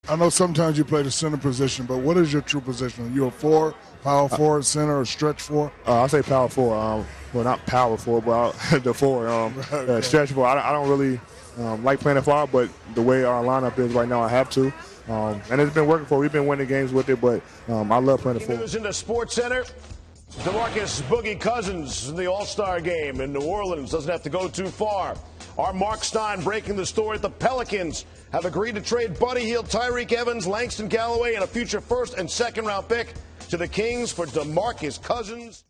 I know sometimes you play the center position, but what is your true position? Are you a four, power forward, center, or stretch four? I say power forward. Well, not power forward, but the forward. Okay. Stretch forward. I don't really like playing the forward, but the way our lineup is right now, I have to. And it's been working for. We've been winning games with it, but I love playing the forward. News in the Sports Center. DeMarcus Boogie Cousins in the All-Star game in New Orleans doesn't have to go too far. Our Mark Stein breaking the story. The Pelicans have agreed to trade Buddy Hield, Tyreek Evans, Langston Galloway, and a future first and second round pick to the Kings for DeMarcus Cousins.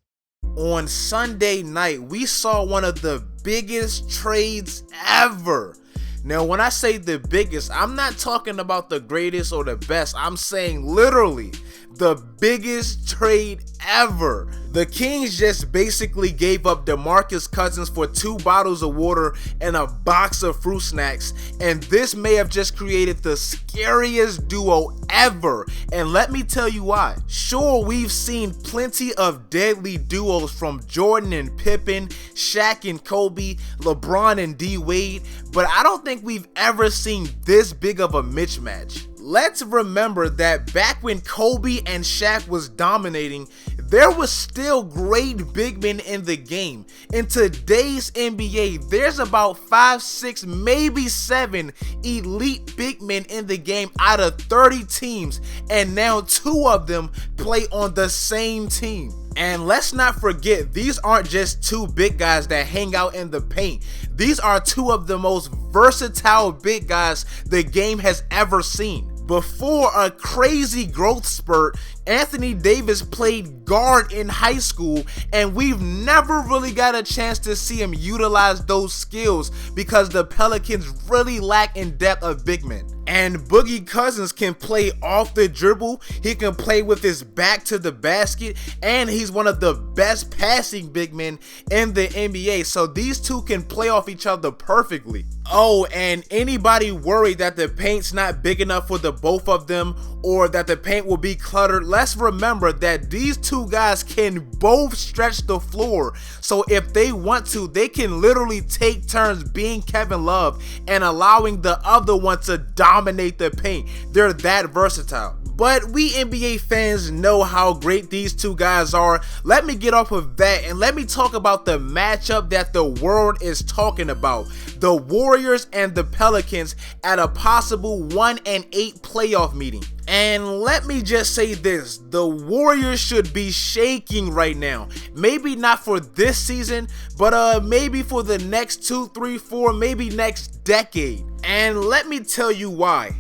On Sunday night, we saw one of the biggest trades ever. Now, when I say the biggest, I'm not talking about the greatest or the best. I'm saying literally the biggest trade ever. The Kings just basically gave up DeMarcus Cousins for 2 bottles of water and a box of fruit snacks, and this may have just created the scariest duo ever, and let me tell you why. Sure, we've seen plenty of deadly duos from Jordan and Pippen, Shaq and Kobe, LeBron and D Wade, but I don't think we've ever seen this big of a mismatch. Let's remember that back when Kobe and Shaq was dominating, there was still great big men in the game. In today's NBA, there's about 5, 6, maybe 7 elite big men in the game out of 30 teams, and now 2 of them play on the same team. And let's not forget, these aren't just 2 big guys that hang out in the paint. These are 2 of the most versatile big guys the game has ever seen. Before a crazy growth spurt, Anthony Davis played guard in high school, and we've never really got a chance to see him utilize those skills because the Pelicans really lack in depth of big men. And Boogie Cousins can play off the dribble, he can play with his back to the basket, and he's one of the best passing big men in the NBA, so these 2 can play off each other perfectly. Oh, and anybody worried that the paint's not big enough for the both of them, or that the paint will be cluttered, let's remember that these 2 guys can both stretch the floor, so if they want to, they can literally take turns being Kevin Love and allowing the other one to dominate the paint. They're that versatile. But we NBA fans know how great these 2 guys are. Let me get off of that and let me talk about the matchup that the world is talking about. The Warriors and the Pelicans at a possible 1-8 playoff meeting. And let me just say this, the Warriors should be shaking right now. Maybe not for this season, but maybe for the next 2, 3, 4, maybe next decade. And let me tell you why.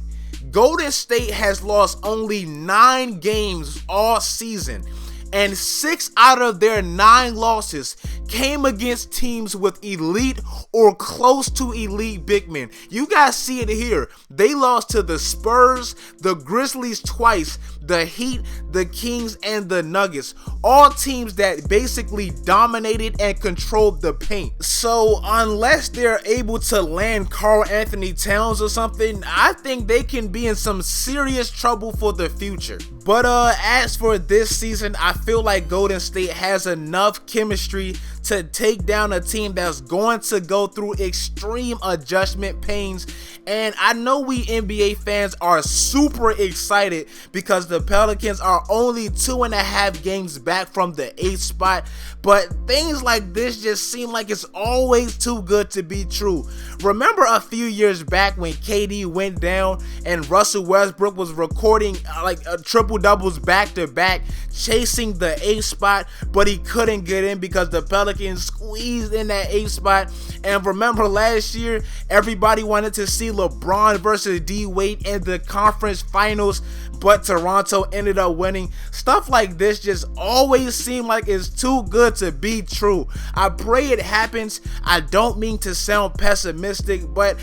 Golden State has lost only 9 games all season, and 6 out of their 9 losses came against teams with elite or close to elite big men. You guys see it here. They lost to the Spurs, the Grizzlies twice, the Heat, the Kings, and the Nuggets. All teams that basically dominated and controlled the paint. So unless they're able to land Karl Anthony Towns or something, I think they can be in some serious trouble for the future. But as for this season, I feel like Golden State has enough chemistry to take down a team that's going to go through extreme adjustment pains. And I know we NBA fans are super excited because the Pelicans are only 2.5 games back from the 8th spot, but things like this just seem like it's always too good to be true. Remember a few years back when KD went down and Russell Westbrook was recording like triple doubles back to back, chasing the 8th spot, but he couldn't get in because the Pelicans squeezed in that 8th spot. And remember last year, everybody wanted to see LeBron versus D Wade in the conference finals, but Toronto ended up winning. Stuff like this just always seem like it's too good to be true. I pray it happens. I don't mean to sound pessimistic, but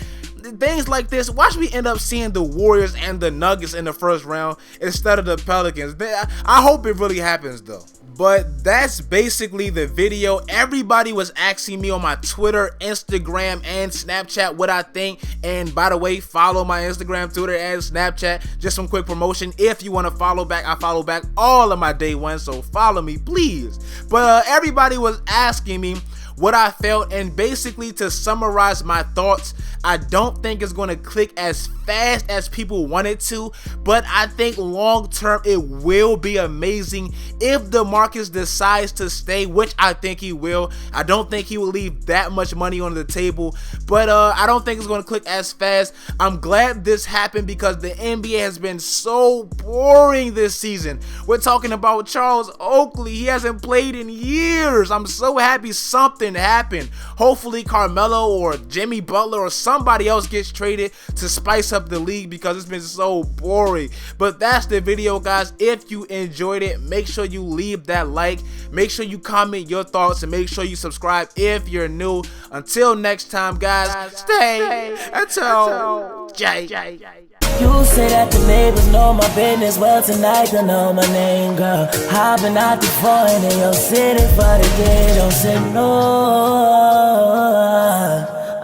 things like this, watch me end up seeing the Warriors and the Nuggets in the first round instead of the Pelicans. I hope it really happens though. But that's basically the video. Everybody was asking me on my Twitter, Instagram, and Snapchat what I think. And by the way, follow my Instagram, Twitter, and Snapchat. Just some quick promotion. If you want to follow back, I follow back all of my day ones, so follow me, please. But everybody was asking me, what I felt, and basically to summarize my thoughts, I don't think it's going to click as fast as people want it to, but I think long term it will be amazing if DeMarcus decides to stay, which I think he will. I don't think he will leave that much money on the table, but I don't think it's going to click as fast. I'm glad this happened because the NBA has been so boring this season. We're talking about Charles Oakley. He hasn't played in years. I'm so happy something happened. Hopefully Carmelo or Jimmy Butler or somebody else gets traded to spice up the league because it's been so boring. But that's the video, guys. If you enjoyed it, make sure you leave that like, make sure you comment your thoughts, and make sure you subscribe if you're new. Until next time, guys, stay until J. You say that the neighbors know my business, well tonight they know my name, girl. I've been out the foreign in your city for the day, don't say no.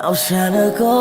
I'm tryna go.